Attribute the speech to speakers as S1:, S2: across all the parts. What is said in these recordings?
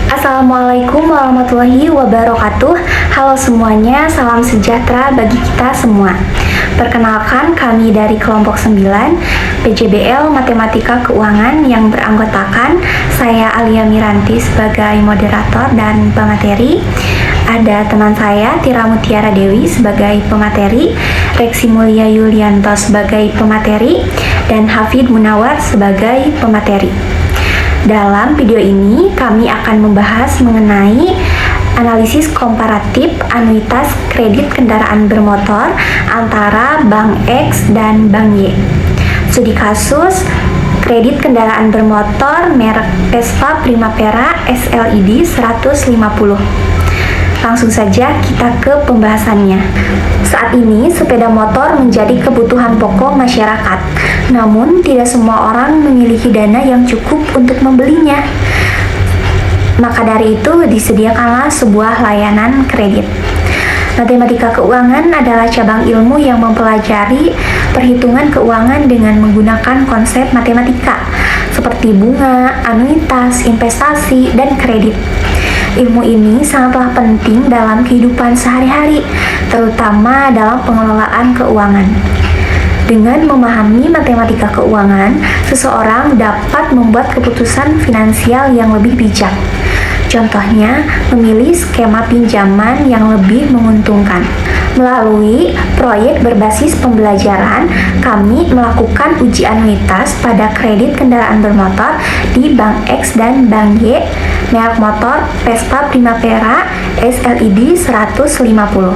S1: Assalamualaikum warahmatullahi wabarakatuh. Halo semuanya, salam sejahtera bagi kita semua. Perkenalkan, kami dari kelompok 9 PJBL Matematika Keuangan yang beranggotakan saya Alia Miranti sebagai moderator dan pemateri. Ada teman saya Tira Mutiara Dewi sebagai pemateri, Reksi Mulia Yulianto sebagai pemateri, dan Hafid Munawar sebagai pemateri. Dalam video ini, kami akan membahas mengenai analisis komparatif anuitas kredit kendaraan bermotor antara Bank X dan Bank Y. Studi kasus kredit kendaraan bermotor merek Vespa Primavera SLID 150. Langsung saja kita ke pembahasannya. Saat ini, sepeda motor menjadi kebutuhan pokok masyarakat. Namun, tidak semua orang memiliki dana yang cukup untuk membelinya. Maka dari itu, disediakanlah sebuah layanan kredit. Matematika keuangan adalah cabang ilmu yang mempelajari perhitungan keuangan dengan menggunakan konsep matematika, seperti bunga, anuitas, investasi, dan kredit. Ilmu ini sangatlah penting dalam kehidupan sehari-hari, terutama dalam pengelolaan keuangan. Dengan memahami matematika keuangan, seseorang dapat membuat keputusan finansial yang lebih bijak. Contohnya, memilih skema pinjaman yang lebih menguntungkan. Melalui proyek berbasis pembelajaran, kami melakukan uji anuitas pada kredit kendaraan bermotor di Bank X dan Bank Y, merek motor Vespa Primavera SLID 150.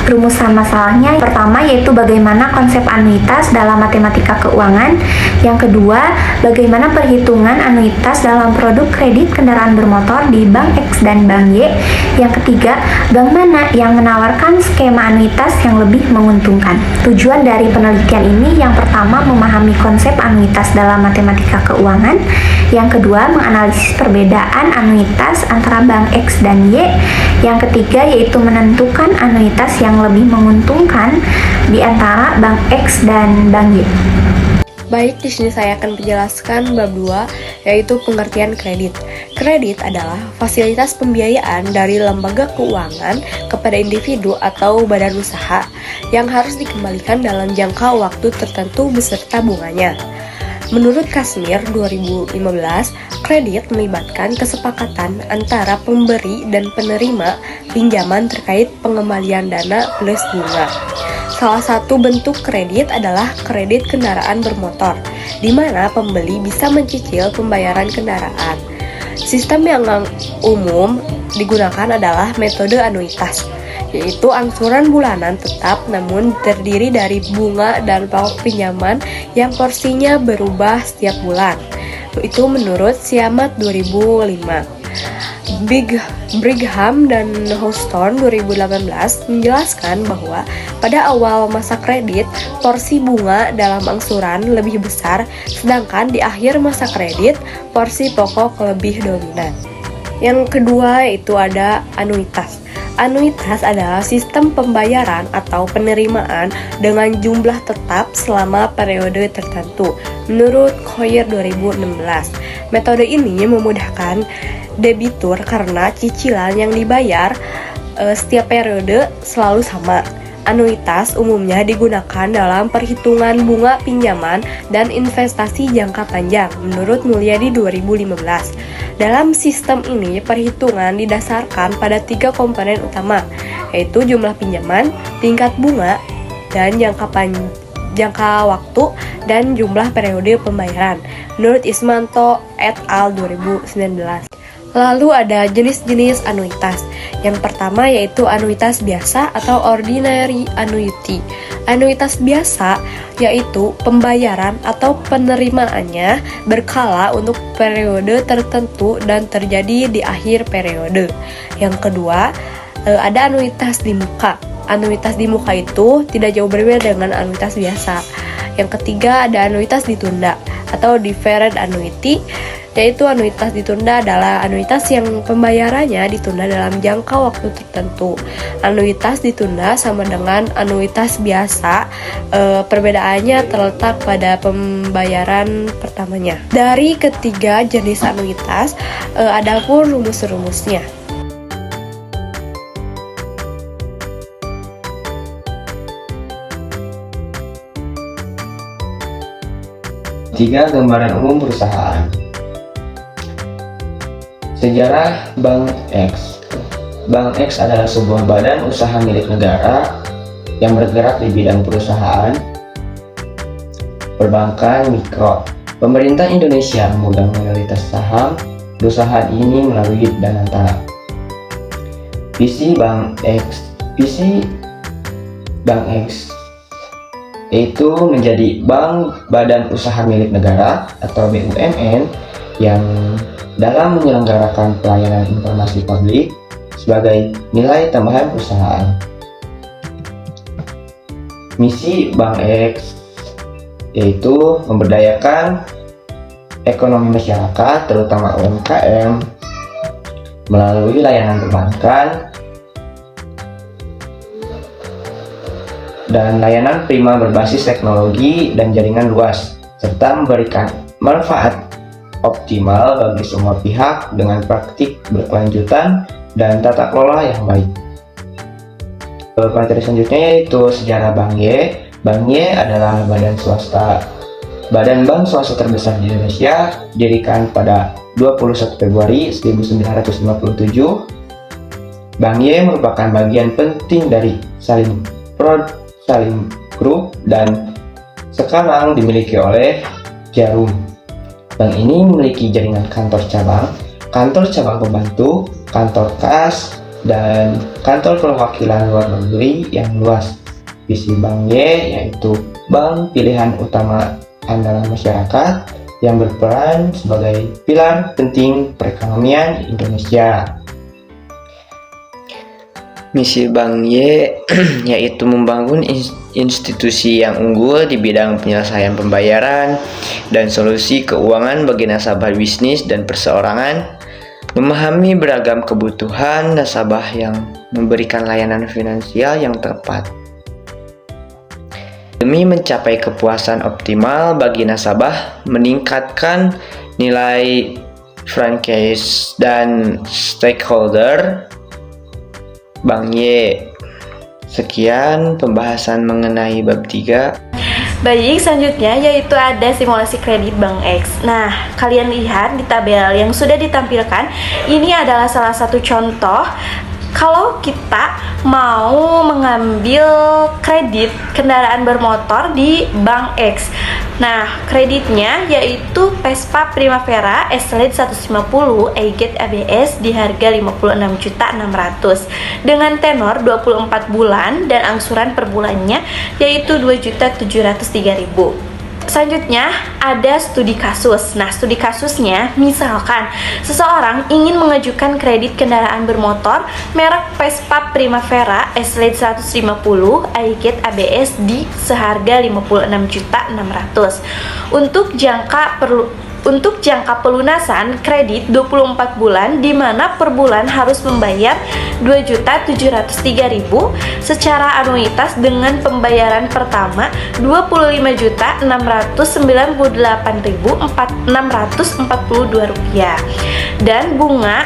S1: Rumusan masalahnya pertama yaitu bagaimana konsep anuitas dalam matematika keuangan. Yang kedua, bagaimana perhitungan anuitas dalam produk kredit kendaraan bermotor di Bank X dan Bank Y. Yang ketiga, bank mana yang menawarkan skema anuitas yang lebih menguntungkan. Tujuan dari penelitian ini yang pertama memahami konsep anuitas dalam matematika keuangan. Yang kedua, menganalisis perbedaan anuitas antara Bank X dan Y. Yang ketiga yaitu menentukan anuitas yang lebih menguntungkan di antara Bank X dan Bank Y.
S2: Baik, di sini saya akan menjelaskan bab 2, yaitu pengertian kredit. Kredit adalah fasilitas pembiayaan dari lembaga keuangan kepada individu atau badan usaha yang harus dikembalikan dalam jangka waktu tertentu beserta bunganya. Menurut Kasmir 2015, kredit melibatkan kesepakatan antara pemberi dan penerima pinjaman terkait pengembalian dana plus bunga. Salah satu bentuk kredit adalah kredit kendaraan bermotor, di mana pembeli bisa mencicil pembayaran kendaraan. Sistem yang umum digunakan adalah metode anuitas, yaitu angsuran bulanan tetap namun terdiri dari bunga dan pokok pinjaman yang porsinya berubah setiap bulan. Itu menurut Siamat 2005. Brigham dan Houston 2018 menjelaskan bahwa pada awal masa kredit, porsi bunga dalam angsuran lebih besar, sedangkan di akhir masa kredit, porsi pokok lebih dominan. Yang kedua itu ada anuitas. Anuitas adalah sistem pembayaran atau penerimaan dengan jumlah tetap selama periode tertentu, menurut Coyer 2016. Metode ini memudahkan debitur karena cicilan yang dibayar setiap periode selalu sama. Anuitas umumnya digunakan dalam perhitungan bunga pinjaman dan investasi jangka panjang, menurut Mulyadi 2015. Dalam sistem ini, perhitungan didasarkan pada 3 komponen utama, yaitu jumlah pinjaman, tingkat bunga, dan jangka waktu, dan jumlah periode pembayaran, menurut Ismanto et al. 2019. Lalu ada jenis-jenis anuitas. Yang pertama yaitu anuitas biasa atau ordinary annuity. Anuitas biasa yaitu pembayaran atau penerimaannya berkala untuk periode tertentu dan terjadi di akhir periode. Yang kedua, ada anuitas di muka. Anuitas di muka itu tidak jauh berbeda dengan anuitas biasa. Yang ketiga, ada anuitas ditunda atau deferred annuity. yaitu anuitas ditunda adalah anuitas yang pembayarannya ditunda dalam jangka waktu tertentu. Anuitas ditunda sama dengan anuitas biasa, perbedaannya terletak pada pembayaran pertamanya. Dari ketiga jenis anuitas, ada pun rumus-rumusnya.
S3: Tiga, gambaran umum perusahaan. Sejarah Bank X. Bank X adalah sebuah badan usaha milik negara yang bergerak di bidang perusahaan, perbankan mikro. Pemerintah Indonesia memegang mayoritas saham perusahaan ini melalui dana tahap. Visi Bank X yaitu menjadi bank badan usaha milik negara atau BUMN yang dalam menyelenggarakan pelayanan informasi publik sebagai nilai tambahan perusahaan. Misi Bank X yaitu memberdayakan ekonomi masyarakat terutama UMKM melalui layanan perbankan dan layanan prima berbasis teknologi dan jaringan luas, serta memberikan manfaat optimal bagi semua pihak dengan praktik berkelanjutan dan tata kelola yang baik. Materi selanjutnya yaitu sejarah Bank Y. Bank Y adalah badan bank swasta terbesar di Indonesia, didirikan pada 21 Februari 1957. Bank Y merupakan bagian penting dari Salim Group dan sekarang dimiliki oleh Jarum. Bank ini memiliki jaringan kantor cabang pembantu, kantor kas, dan kantor perwakilan luar negeri yang luas. Visi Bank Y yaitu bank pilihan utama andalan masyarakat yang berperan sebagai pilar penting perekonomian Indonesia. Misi Bank Y yaitu membangun institusi yang unggul di bidang penyelesaian pembayaran dan solusi keuangan bagi nasabah bisnis dan perseorangan, memahami beragam kebutuhan nasabah yang memberikan layanan finansial yang tepat. Demi mencapai kepuasan optimal bagi nasabah, meningkatkan nilai franchise dan stakeholder Bank Y. Sekian pembahasan mengenai bab 3.
S1: Baik, selanjutnya yaitu ada simulasi kredit Bank X. Nah, kalian lihat di tabel yang sudah ditampilkan, ini adalah salah satu contoh kalau kita mau mengambil kredit kendaraan bermotor di Bank X. Nah, kreditnya yaitu Vespa Primavera S-Lite 150 E-Gate ABS di harga 56.600.000 dengan tenor 24 bulan dan angsuran per bulannya yaitu 2.703.000. Selanjutnya ada studi kasus. Nah, studi kasusnya misalkan seseorang ingin mengajukan kredit kendaraan bermotor merek Vespa Primavera S-Lite 150 E-Gate ABS di seharga 56.600.000 untuk jangka pelunasan kredit 24 bulan di mana per bulan harus membayar 2.703.000 secara anuitas dengan pembayaran pertama 25.698.642 rupiah dan bunga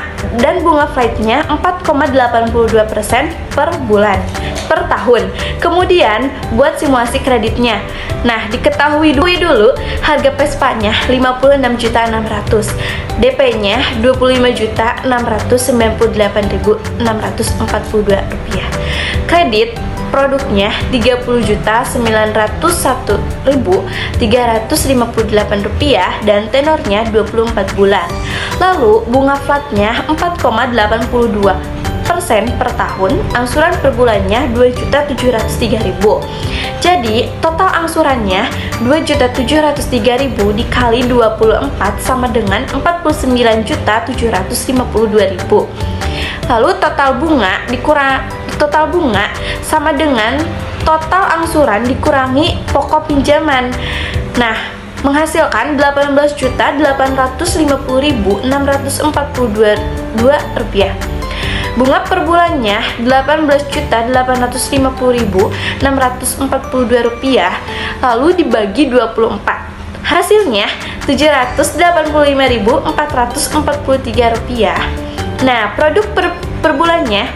S1: flightnya 4,82% per bulan per tahun. Kemudian buat simulasi kreditnya. Nah, diketahui dulu harga Vespanya 56.600.000, DP-nya 25.698.642 rupiah. Kredit produknya 30.901.358 rupiah dan tenornya 24 bulan. Lalu bunga flatnya 4,82% per tahun, angsuran per bulannya 2.703.000. Jadi total angsurannya 2.703.000 dikali 24 sama dengan 49.752.000. Lalu total bunga sama dengan total angsuran dikurangi pokok pinjaman. Nah,
S2: menghasilkan Rp18.850.642. Bunga per bulannya Rp18.850.642, lalu dibagi 24. Hasilnya Rp785.443. Nah, produk per bulannya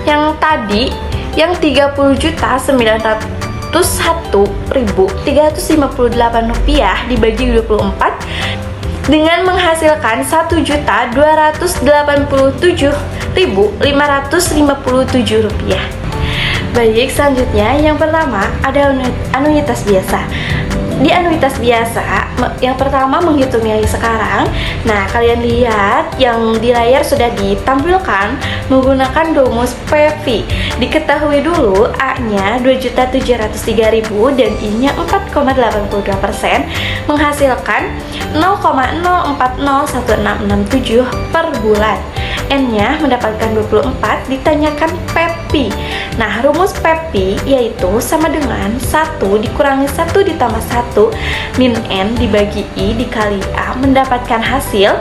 S2: yang tadi yang Rp30.901.358 dibagi 24 dengan menghasilkan Rp1.287.557. Baik, selanjutnya yang pertama ada anuitas biasa. Di anuitas biasa, yang pertama menghitung nilai sekarang. Nah, kalian lihat yang di layar sudah ditampilkan menggunakan rumus PV. Diketahui dulu A-nya Rp2.703.000 dan I-nya 4,82%, menghasilkan 0,040167 per bulan. N-nya mendapatkan 24, ditanyakan PV. Nah, rumus PV yaitu sama dengan 1 dikurangi 1 ditambah 1 min N dibagi I dikali A, mendapatkan hasil.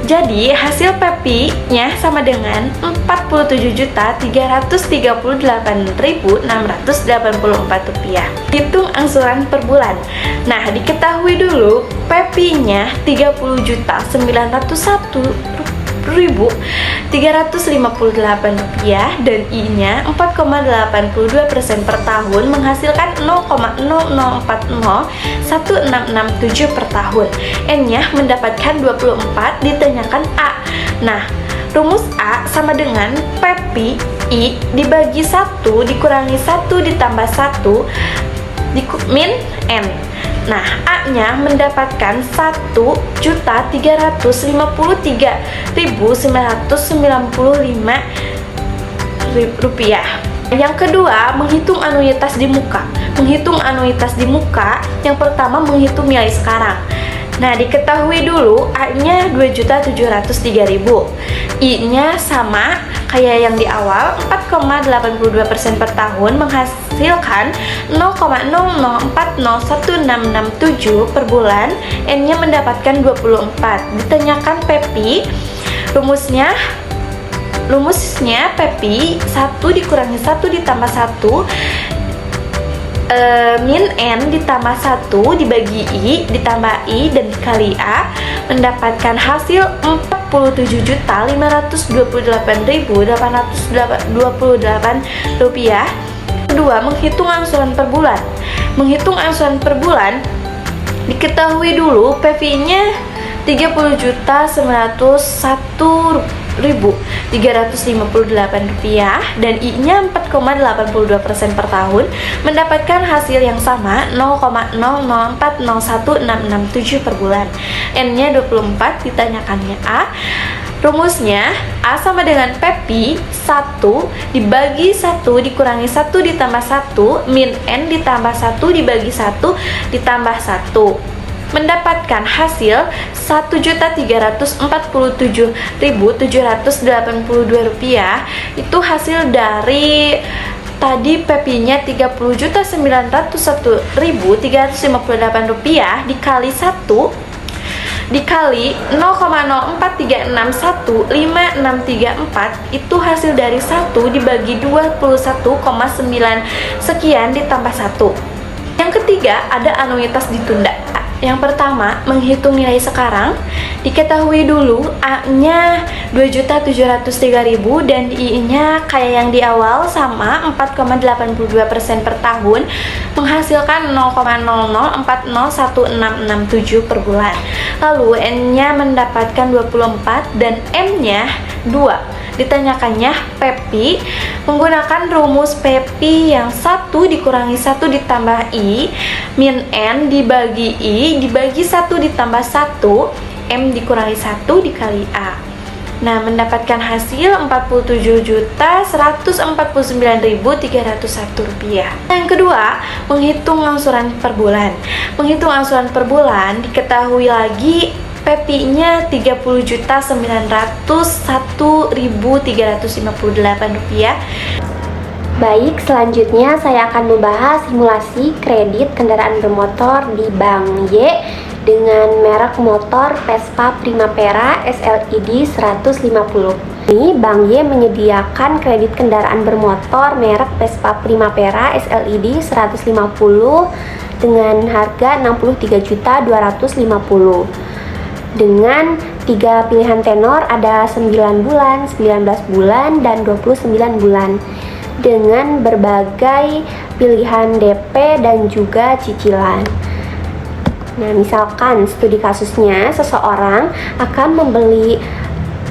S2: Jadi, hasil PV-nya sama dengan Rp47.338.684. Hitung angsuran per bulan. Nah, diketahui dulu PV-nya Rp30.358.358 dan I-nya 4,82% per tahun, menghasilkan 0,0040167 per tahun. N-nya mendapatkan 24, ditanyakan A. Nah, rumus A sama dengan PV I dibagi 1 dikurangi 1 ditambah 1 min N. Nah, A-nya mendapatkan Rp1.353.995. Yang kedua, menghitung anuitas di muka. Menghitung anuitas di muka, yang pertama menghitung nilai sekarang. Nah, diketahui dulu A-nya Rp2.703.000. I-nya sama kayak yang di awal, 4,82% per tahun, menghasilkan 0,0040167 per bulan. N-nya mendapatkan 24. Ditanyakan PV. Rumusnya PV 1 dikurangi 1 ditambah 1 min N ditambah 1 dibagi I ditambah I dan dikali A, mendapatkan hasil Rp47.528.828. Kedua, menghitung angsuran per bulan. Menghitung angsuran per bulan, diketahui dulu PV-nya Rp30.901.358 dan I-nya 4,82% per tahun, mendapatkan hasil yang sama 0,0040167 per bulan. N-nya 24, ditanyakannya A. Rumusnya A sama dengan PV 1 dibagi 1 dikurangi 1 ditambah 1 min N ditambah 1 dibagi 1 ditambah 1, mendapatkan hasil Rp1.347.782. Itu hasil dari tadi PP-nya Rp30.901.358 dikali 1 dikali 0,043615634, itu hasil dari 1 dibagi 21,9 sekian ditambah 1. Yang ketiga, ada anuitas ditunda. Yang pertama, menghitung nilai sekarang. Diketahui dulu A-nya Rp2.703.000 dan I-nya kayak yang di awal sama 4,82% per tahun, menghasilkan 0,00401667 per bulan. Lalu N-nya mendapatkan 24 dan M-nya 2. Ditanyakannya PV menggunakan rumus PV yang 1 dikurangi 1 ditambah I min N dibagi I dibagi 1 ditambah 1 M dikurangi 1 dikali A. Nah, mendapatkan hasil Rp47.149.301. Yang kedua, menghitung angsuran per bulan. Menghitung angsuran per bulan, diketahui lagi PP-nya Rp30.901.358.
S4: Baik, selanjutnya saya akan membahas simulasi kredit kendaraan bermotor di Bank Y dengan merek motor Vespa Primavera SLED 150. Ini Bank Y menyediakan kredit kendaraan bermotor merek Vespa Primavera SLED 150 dengan harga 63.250. Dengan 3 pilihan tenor, ada 9 bulan, 19 bulan, dan 29 bulan dengan berbagai pilihan DP dan juga cicilan. Nah, misalkan studi kasusnya seseorang akan membeli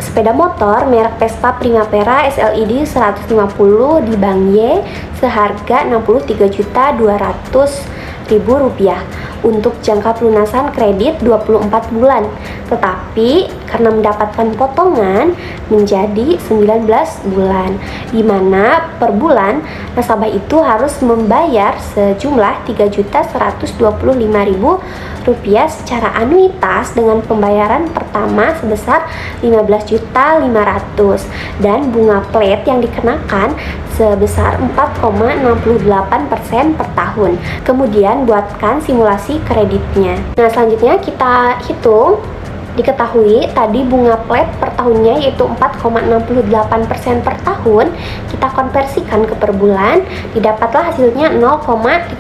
S4: sepeda motor merek Vespa Primavera SLED 150 di Bank Y seharga Rp63.200.000 untuk jangka pelunasan kredit 24 bulan, tetapi karena mendapatkan potongan menjadi 19 bulan, di mana per bulan nasabah itu harus membayar sejumlah Rp3.125.000 secara anuitas dengan pembayaran pertama sebesar Rp15.500.000 dan bunga plat yang dikenakan sebesar 4,68% per tahun. Kemudian buatkan simulasi kreditnya. Nah, selanjutnya kita hitung. Diketahui tadi bunga plat per tahunnya yaitu 4,68% per tahun, kita konversikan ke per bulan, didapatlah hasilnya 0,39%.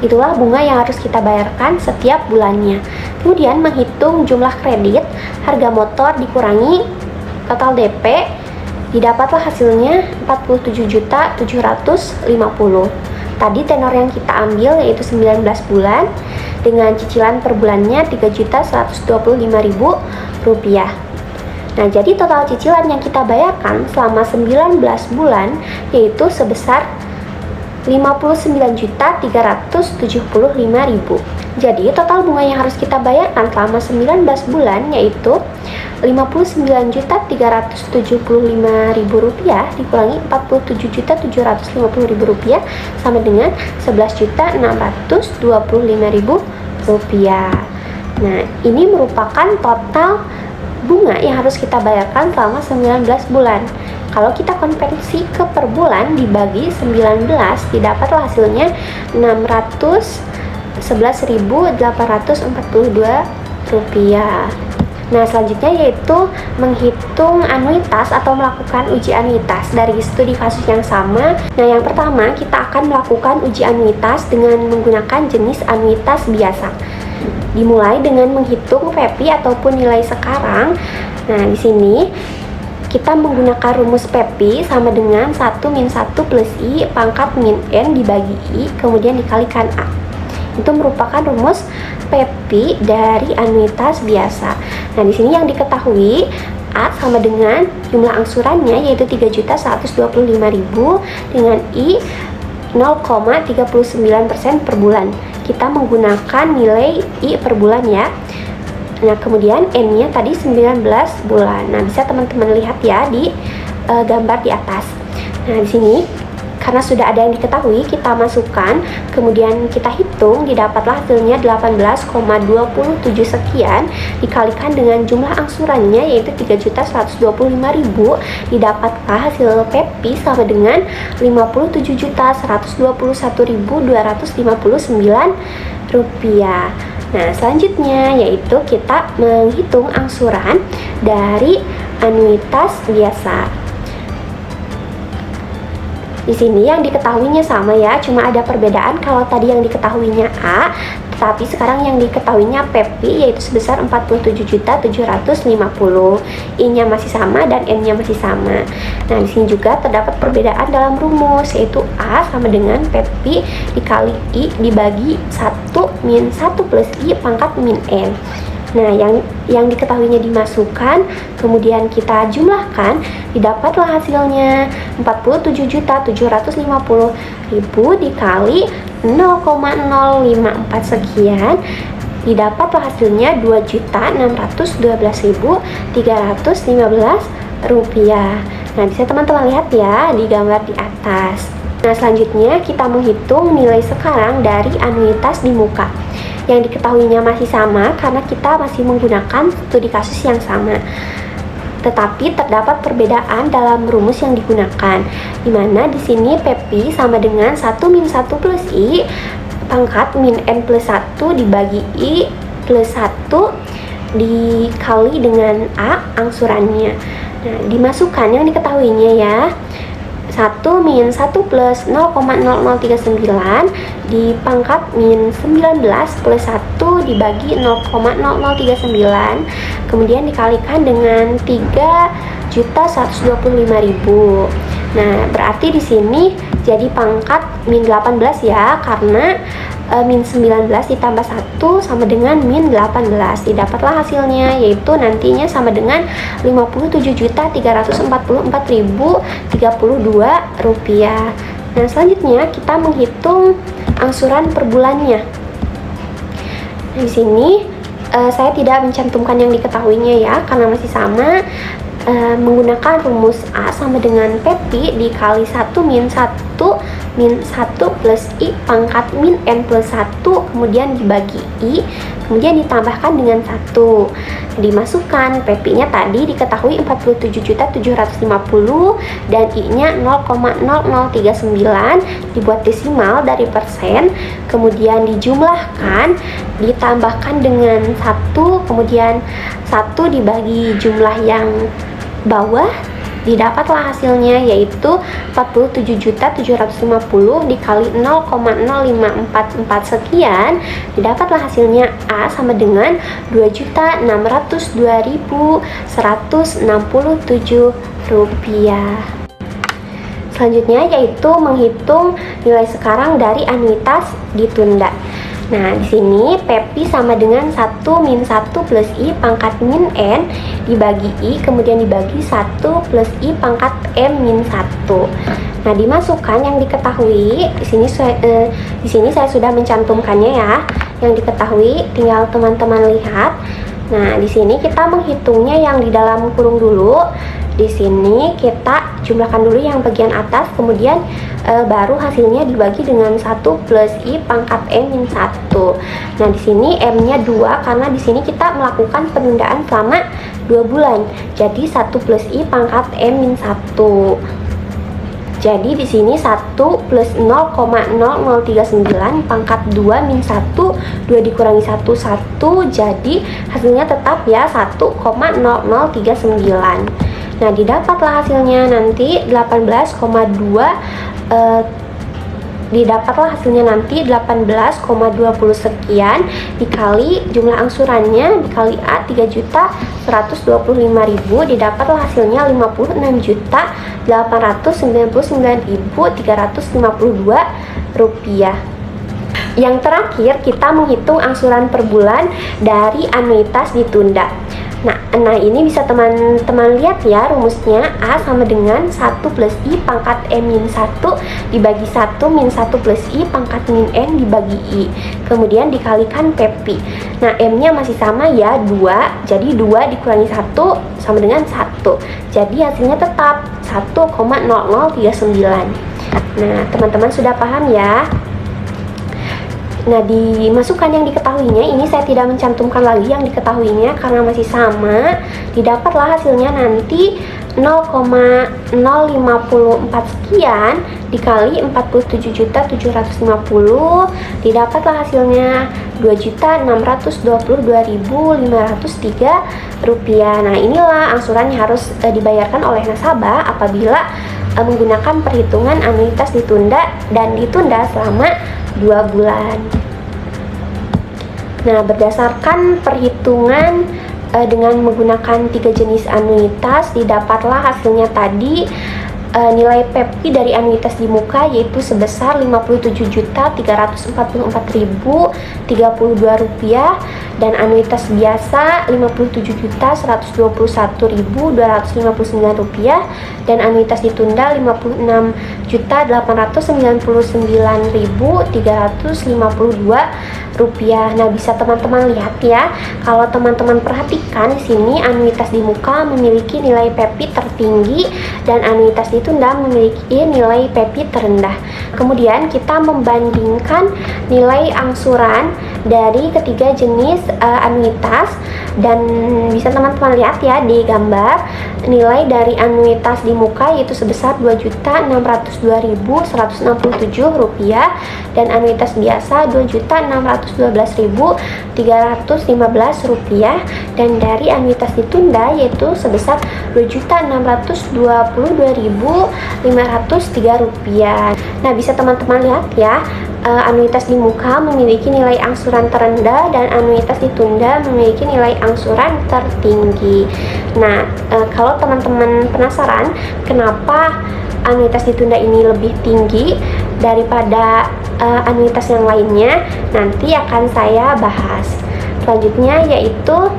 S4: Itulah bunga yang harus kita bayarkan setiap bulannya. Kemudian menghitung jumlah kredit, harga motor dikurangi total DP, didapatlah hasilnya 47.750. Tadi tenor yang kita ambil yaitu 19 bulan dengan cicilan per bulannya Rp3.125.000. Nah, jadi total cicilan yang kita bayarkan selama 19 bulan yaitu sebesar Rp59.375.000. Jadi total bunga yang harus kita bayarkan selama 19 bulan yaitu Rp59.375.000 dikurangi Rp47.750.000 sama dengan Rp11.625.000. Nah, ini merupakan total bunga yang harus kita bayarkan selama 19 bulan. Kalau kita konversi ke per bulan dibagi 19, didapatlah hasilnya Rp611.842. Nah, selanjutnya yaitu menghitung anuitas atau melakukan uji anuitas dari studi kasus yang sama. Nah, yang pertama kita akan melakukan uji anuitas dengan menggunakan jenis anuitas biasa. Dimulai dengan menghitung PEPI ataupun nilai sekarang. Nah, di sini kita menggunakan rumus PEPI sama dengan 1 min 1 plus I pangkat min N dibagi I kemudian dikalikan A. Itu merupakan rumus PEPI dari anuitas biasa. Nah, di sini yang diketahui A sama dengan jumlah angsurannya yaitu Rp3.125.000 dengan I 0,39% per bulan. Kita menggunakan nilai I per bulan ya. Nah, kemudian N-nya tadi 19 bulan. Nah, bisa teman-teman lihat ya di gambar di atas. Nah, di sini karena sudah ada yang diketahui, kita masukkan, kemudian kita hitung, didapatlah hasilnya 18,27 sekian dikalikan dengan jumlah angsurannya yaitu Rp3.125.000, didapatlah hasil PEPI sama dengan Rp57.121.259. Nah, selanjutnya yaitu kita menghitung angsuran dari anuitas biasa. Di sini yang diketahuinya sama ya, cuma ada perbedaan. Kalau tadi yang diketahuinya A, tetapi sekarang yang diketahuinya PEPI yaitu sebesar Rp47.750. I-nya masih sama dan N-nya masih sama. Nah, di sini juga terdapat perbedaan dalam rumus yaitu A sama dengan PEPI dikali I dibagi 1 min 1 plus I pangkat min N. Nah, yang diketahuinya dimasukkan, kemudian kita jumlahkan, didapatlah hasilnya Rp47.750.000 dikali 0,054 sekian, didapatlah hasilnya Rp2.612.315. Nah, bisa teman-teman lihat ya di gambar di atas. Nah, selanjutnya kita menghitung nilai sekarang dari anuitas di muka. Yang diketahuinya masih sama karena kita masih menggunakan studi kasus yang sama. Tetapi terdapat perbedaan dalam rumus yang digunakan, di mana di sini PPI sama dengan 1 min 1 plus I pangkat min N plus 1 dibagi I plus 1 dikali dengan A angsurannya. Nah, dimasukkan yang diketahuinya ya. 1 min 1 plus 0,0039 dipangkat min 19 plus 1 dibagi 0,0039, kemudian dikalikan dengan 3.125.000. Nah, berarti di sini jadi pangkat min 18 ya, karena min 19 ditambah 1 sama dengan min 18. Didapatlah hasilnya, yaitu nantinya sama dengan Rp57.344.032. Nah, selanjutnya kita menghitung angsuran per bulannya. Di sini saya tidak mencantumkan yang diketahuinya ya, karena masih sama. Menggunakan rumus A sama dengan PPI dikali 1 min 1 plus I pangkat min N plus 1, kemudian dibagi I, kemudian ditambahkan dengan 1. Dimasukkan PPI-nya tadi diketahui 47.750 dan I-nya 0,0039, dibuat desimal dari persen, kemudian dijumlahkan, ditambahkan dengan 1, kemudian 1 dibagi jumlah yang bawah, didapatlah hasilnya yaitu 47.750 dikali 0,0544 sekian, didapatlah hasilnya A sama dengan Rp2.602.167. Selanjutnya yaitu menghitung nilai sekarang dari anuitas ditunda. Nah, di sini PPI sama dengan 1 min 1 plus I pangkat min N dibagi I, kemudian dibagi 1 plus I pangkat M min 1. Nah, dimasukkan yang diketahui. Di sini saya sudah mencantumkannya ya. Yang diketahui tinggal teman-teman lihat. Nah, di sini kita menghitungnya yang di dalam kurung dulu. Di sini kita jumlahkan dulu yang bagian atas, kemudian baru hasilnya dibagi dengan 1 plus I pangkat M min 1. Nah, di sini M-nya 2 karena di sini kita melakukan penundaan selama 2 bulan. Jadi 1 plus I pangkat M min 1. Jadi di sini 1 plus 0,0039 pangkat 2 min 1, 2 dikurangi 1, 1, jadi hasilnya tetap ya 1,0039. Nah, didapatlah hasilnya nanti 18,20 sekian dikali jumlah angsurannya dikali A 3.125.000, didapatlah hasilnya 56.899.352 rupiah. Yang terakhir kita menghitung angsuran per bulan dari anuitas ditunda. Nah, ini bisa teman-teman lihat ya rumusnya. A sama dengan 1 plus I pangkat M min 1 dibagi 1 min 1 plus I pangkat min N dibagi I, kemudian dikalikan PPI. Nah, M-nya masih sama ya, 2, jadi 2 dikurangi 1 sama dengan 1, jadi hasilnya tetap 1,0039. Nah, teman-teman sudah paham ya. Nah, dimasukkan yang diketahuinya, ini saya tidak mencantumkan lagi yang diketahuinya karena masih sama. Didapatlah hasilnya nanti 0,054 sekian dikali 47.750, didapatlah hasilnya 2.622.503 rupiah. Nah, inilah angsuran yang harus dibayarkan oleh nasabah apabila menggunakan perhitungan anuitas ditunda dan ditunda selama 2 bulan. Nah, berdasarkan perhitungan dengan menggunakan 3 jenis anuitas, didapatlah hasilnya tadi nilai PPI dari anuitas di muka yaitu sebesar Rp57.344.032 rupiah, dan anuitas biasa Rp57.121.259 rupiah, dan anuitas ditunda Rp56.899.352 rupiah. Nah, bisa teman-teman lihat ya, kalau teman-teman perhatikan di sini anuitas di muka memiliki nilai PPI tertinggi dan anuitas ditunda memiliki nilai PPI terendah. Kemudian kita membandingkan nilai angsuran dari ketiga jenis anuitas, dan bisa teman-teman lihat ya di gambar. nilai dari anuitas di muka yaitu sebesar Rp2.602.167 dan anuitas biasa Rp2.612.315 dan dari anuitas ditunda yaitu sebesar Rp2.622.503. Nah, bisa teman-teman lihat ya, anuitas di muka memiliki nilai angsuran terendah dan anuitas ditunda memiliki nilai angsuran tertinggi. Nah, kalau teman-teman penasaran kenapa anuitas ditunda ini lebih tinggi daripada anuitas yang lainnya, nanti akan saya bahas. Selanjutnya yaitu,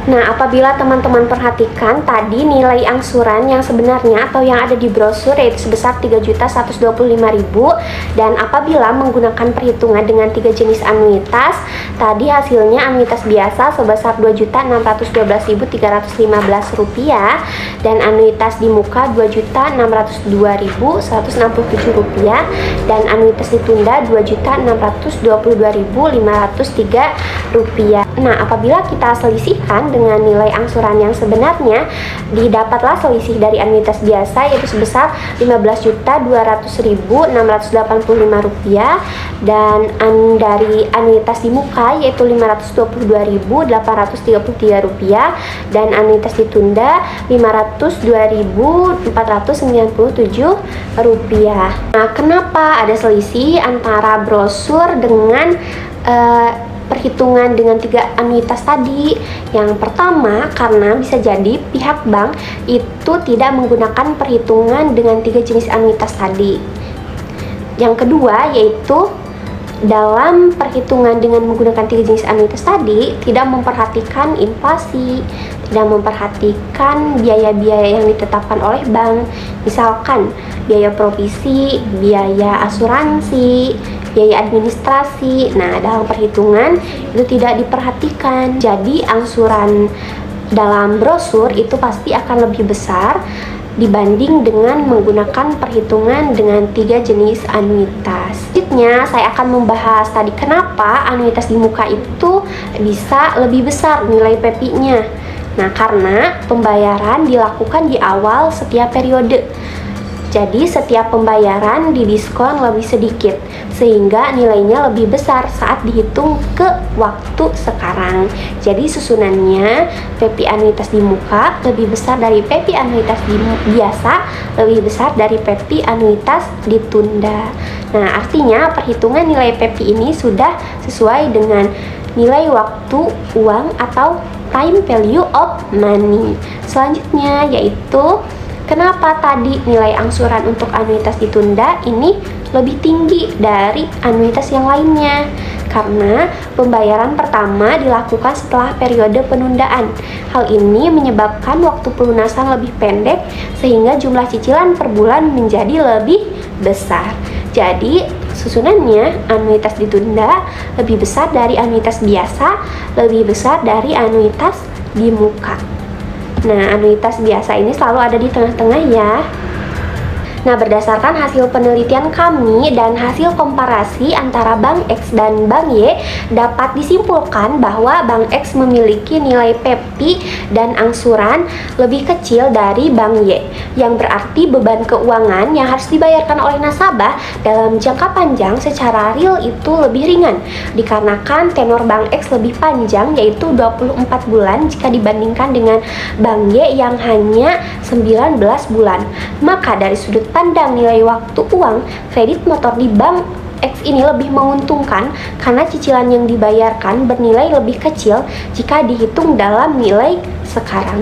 S4: nah, apabila teman-teman perhatikan tadi nilai angsuran yang sebenarnya atau yang ada di brosur yaitu sebesar Rp3.125.000 dan apabila menggunakan perhitungan dengan 3 jenis anuitas, tadi hasilnya anuitas biasa sebesar Rp2.612.315 dan anuitas di muka Rp2.602.167 dan anuitas ditunda Rp2.622.503. Nah, apabila kita selisihkan dengan nilai angsuran yang sebenarnya, didapatlah selisih dari anuitas biasa yaitu sebesar Rp15.200.685 dan dari anuitas di muka yaitu Rp522.833 dan anuitas ditunda Rp502.497. Nah, kenapa ada selisih antara brosur dengan perhitungan dengan 3 anuitas tadi? Yang pertama, karena bisa jadi pihak bank itu tidak menggunakan perhitungan dengan 3 jenis anuitas tadi. Yang kedua yaitu dalam perhitungan dengan menggunakan 3 jenis anuitas tadi tidak memperhatikan inflasi, tidak memperhatikan biaya-biaya yang ditetapkan oleh bank, misalkan biaya provisi, biaya asuransi, biaya administrasi. Nah, dalam perhitungan itu tidak diperhatikan. Jadi angsuran dalam brosur itu pasti akan lebih besar dibanding dengan menggunakan perhitungan dengan 3 jenis anuitas. Selanjutnya saya akan membahas tadi kenapa anuitas di muka itu bisa lebih besar nilai PPI-nya. Nah, karena pembayaran dilakukan di awal setiap periode. Jadi setiap pembayaran didiskon lebih sedikit sehingga nilainya lebih besar saat dihitung ke waktu sekarang. Jadi susunannya PPI anuitas di muka lebih besar dari PPI anuitas biasa, lebih besar dari PPI anuitas ditunda. Nah, artinya perhitungan nilai PPI ini sudah sesuai dengan nilai waktu uang atau time value of money. Selanjutnya yaitu kenapa tadi nilai angsuran untuk anuitas ditunda ini lebih tinggi dari anuitas yang lainnya? Karena pembayaran pertama dilakukan setelah periode penundaan. Hal ini menyebabkan waktu pelunasan lebih pendek sehingga jumlah cicilan per bulan menjadi lebih besar. Jadi susunannya anuitas ditunda lebih besar dari anuitas biasa, lebih besar dari anuitas di muka. Nah, anuitas biasa ini selalu ada di tengah-tengah ya. Nah, berdasarkan hasil penelitian kami dan hasil komparasi antara Bank X dan Bank Y, dapat disimpulkan bahwa Bank X memiliki nilai PPI dan angsuran lebih kecil dari Bank Y, yang berarti beban keuangan yang harus dibayarkan oleh nasabah dalam jangka panjang secara real itu lebih ringan, dikarenakan tenor Bank X lebih panjang yaitu 24 bulan jika dibandingkan dengan Bank Y yang hanya 19 bulan. Maka dari sudut pandang nilai waktu uang, kredit motor di Bank X ini lebih menguntungkan karena cicilan yang dibayarkan bernilai lebih kecil jika dihitung dalam nilai sekarang.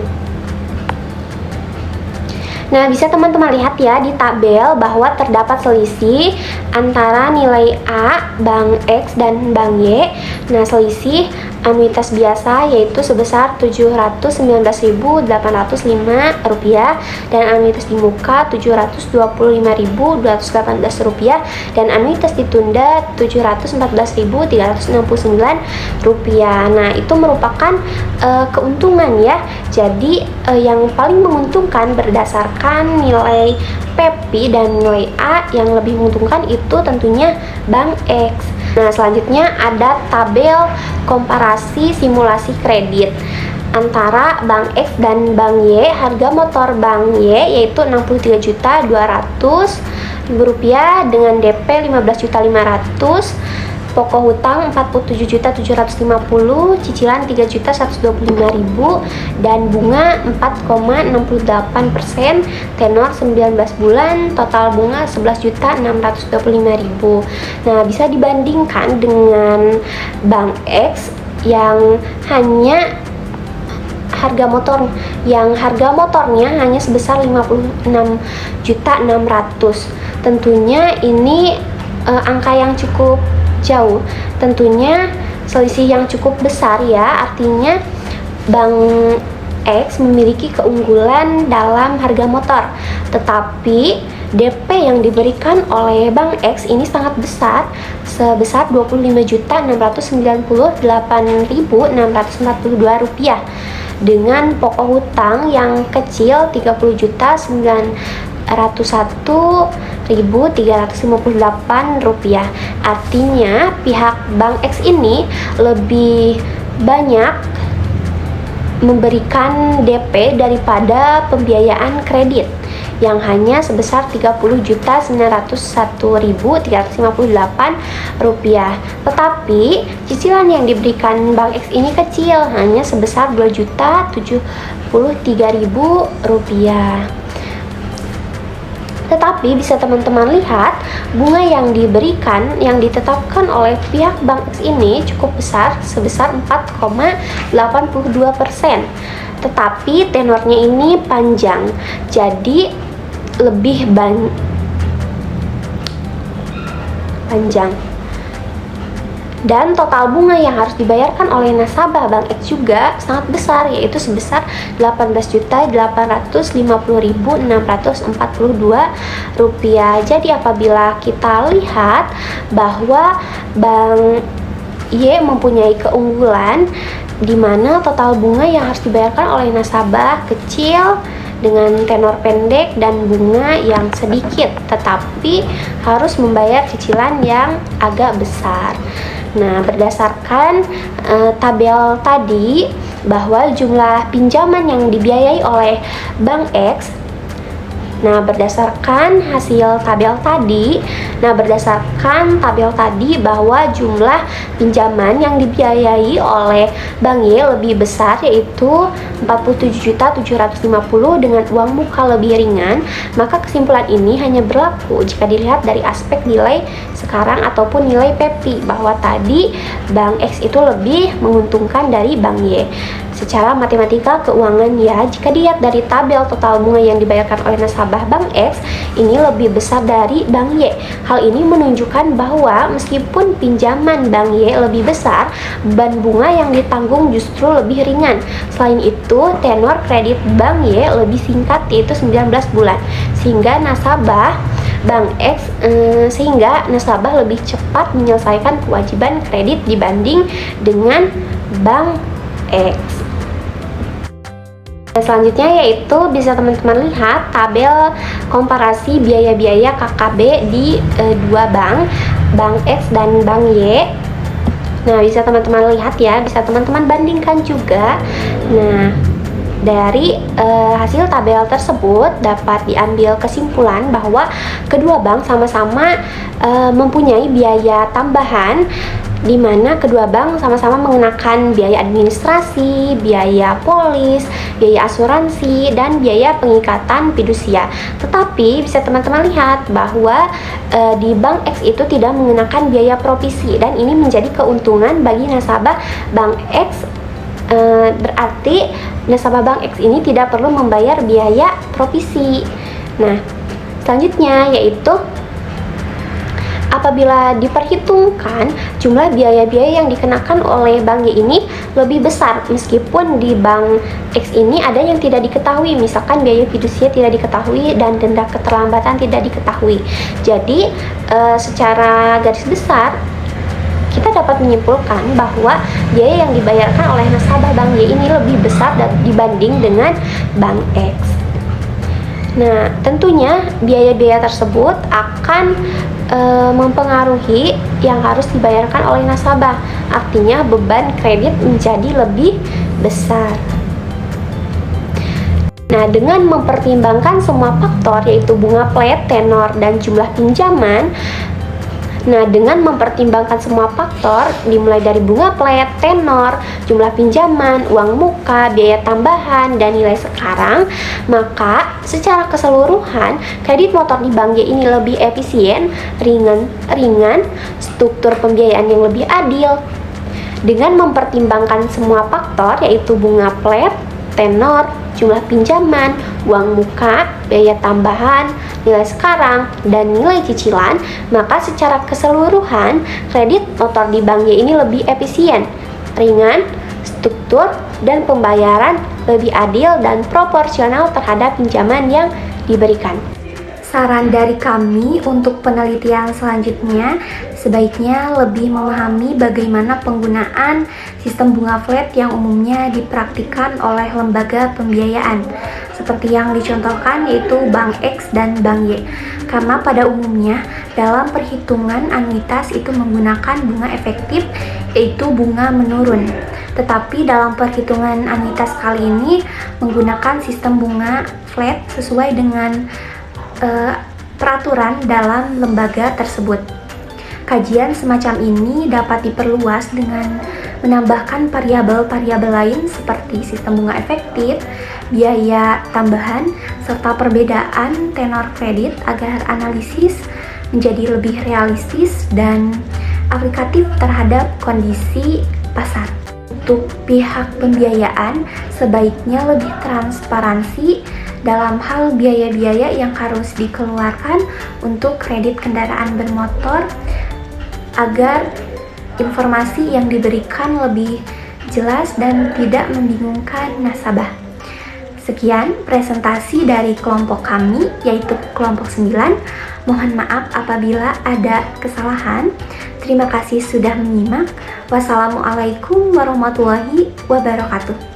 S4: Nah, bisa teman-teman lihat ya di tabel bahwa terdapat selisih antara nilai A, Bank X, dan Bank Y. Nah, selisih anuitas biasa yaitu sebesar Rp719.805 dan anuitas di muka Rp725.218 dan anuitas ditunda Rp714.369. Nah, itu merupakan keuntungan ya. Jadi yang paling menguntungkan berdasarkan nilai PPI dan nilai A, yang lebih menguntungkan itu tentunya Bank X. Nah, selanjutnya ada tabel komparasi simulasi kredit. antara Bank X dan Bank Y. Harga motor Bank Y yaitu Rp63.200.000 dengan DP Rp15.500.000, pokok hutang Rp47.750.000, cicilan Rp3.125.000 dan bunga 4,68%, tenor 19 bulan, total bunga Rp11.625.000. Nah, bisa dibandingkan dengan Bank X yang hanya harga motornya hanya sebesar Rp56.600.000. Tentunya ini angka yang cukup jauh, tentunya selisih yang cukup besar ya. Artinya Bank X memiliki keunggulan dalam harga motor, tetapi DP yang diberikan oleh Bank X ini sangat besar, sebesar Rp25.648.642 dengan pokok hutang yang kecil Rp30.901.358. Artinya pihak Bank X ini lebih banyak memberikan DP daripada pembiayaan kredit yang hanya sebesar Rp30.901.358. Tetapi cicilan yang diberikan Bank X ini kecil, hanya sebesar Rp2.073.000. Tetapi bisa teman-teman lihat, bunga yang diberikan, yang ditetapkan oleh pihak Bank X ini cukup besar, sebesar 4,82%. Tetapi tenornya ini panjang, jadi lebih panjang. Dan total bunga yang harus dibayarkan oleh nasabah Bank X juga sangat besar, yaitu sebesar Rp18.850.642. Jadi apabila kita lihat bahwa Bank Y mempunyai keunggulan di mana total bunga yang harus dibayarkan oleh nasabah kecil dengan tenor pendek dan bunga yang sedikit, tetapi harus membayar cicilan yang agak besar. Nah, berdasarkan tabel tadi bahwa jumlah pinjaman yang dibiayai oleh Bank X, berdasarkan tabel tadi bahwa jumlah pinjaman yang dibiayai oleh Bank Y lebih besar, yaitu Rp47.750.000 dengan uang muka lebih ringan. Maka kesimpulan ini hanya berlaku jika dilihat dari aspek nilai sekarang ataupun nilai PEPI, bahwa tadi Bank X itu lebih menguntungkan dari Bank Y. Secara matematika keuangan ya, jika dilihat dari tabel total bunga yang dibayarkan oleh nasabah Bank X ini lebih besar dari Bank Y. Hal ini menunjukkan bahwa meskipun pinjaman Bank Y lebih besar, beban bunga yang ditanggung justru lebih ringan. Selain itu, tenor kredit Bank Y lebih singkat, yaitu 19 bulan, sehingga nasabah lebih cepat menyelesaikan kewajiban kredit dibanding dengan Bank X. Selanjutnya yaitu bisa teman-teman lihat tabel komparasi biaya-biaya KKB di dua bank X dan Bank Y. Nah, bisa teman-teman lihat ya, bisa teman-teman bandingkan juga. Nah, dari hasil tabel tersebut dapat diambil kesimpulan bahwa kedua bank sama-sama mempunyai biaya tambahan, di mana kedua bank sama-sama mengenakan biaya administrasi, biaya polis, biaya asuransi, dan biaya pengikatan fidusia. Tetapi bisa teman-teman lihat bahwa di Bank X itu tidak mengenakan biaya provisi, dan ini menjadi keuntungan bagi nasabah Bank X. Berarti nasabah Bank X ini tidak perlu membayar biaya provisi. Nah, selanjutnya yaitu apabila diperhitungkan jumlah biaya-biaya yang dikenakan oleh Bank Y ini lebih besar, meskipun di Bank X ini ada yang tidak diketahui, misalkan biaya fidusia tidak diketahui dan denda keterlambatan tidak diketahui. Jadi secara garis besar kita dapat menyimpulkan bahwa biaya yang dibayarkan oleh nasabah Bank Y ini lebih besar dibanding dengan Bank X. Nah, tentunya biaya-biaya tersebut akan mempengaruhi yang harus dibayarkan oleh nasabah. Artinya beban kredit menjadi lebih besar. Nah, dengan mempertimbangkan semua faktor yaitu bunga pledge, tenor, dan jumlah pinjaman. Nah, dengan mempertimbangkan semua faktor dimulai dari bunga pledge, tenor, jumlah pinjaman, uang muka, biaya tambahan, dan nilai sekarang, maka secara keseluruhan kredit motor di Bank Y ini lebih efisien, ringan, struktur pembiayaan yang lebih adil. Dengan mempertimbangkan semua faktor yaitu bunga pledge, tenor, jumlah pinjaman, uang muka, biaya tambahan, nilai sekarang, dan nilai cicilan, maka secara keseluruhan kredit motor di Bank Y ini lebih efisien, ringan, struktur, dan pembayaran lebih adil dan proporsional terhadap pinjaman yang diberikan.
S1: Saran dari kami untuk penelitian selanjutnya, sebaiknya lebih memahami bagaimana penggunaan sistem bunga flat yang umumnya dipraktikkan oleh lembaga pembiayaan, seperti yang dicontohkan yaitu Bank X dan Bank Y. Karena pada umumnya dalam perhitungan anuitas itu menggunakan bunga efektif, yaitu bunga menurun. Tetapi dalam perhitungan anuitas kali ini menggunakan sistem bunga flat sesuai dengan peraturan dalam lembaga tersebut. Kajian semacam ini dapat diperluas dengan menambahkan variabel-variabel lain seperti sistem bunga efektif, biaya tambahan, serta perbedaan tenor kredit agar analisis menjadi lebih realistis dan aplikatif terhadap kondisi pasar. Untuk pihak pembiayaan, sebaiknya lebih transparansi dalam hal biaya-biaya yang harus dikeluarkan untuk kredit kendaraan bermotor agar informasi yang diberikan lebih jelas dan tidak membingungkan nasabah. Sekian presentasi dari kelompok kami, yaitu kelompok 9. Mohon maaf apabila ada kesalahan. Terima kasih sudah menyimak. Wassalamualaikum warahmatullahi wabarakatuh.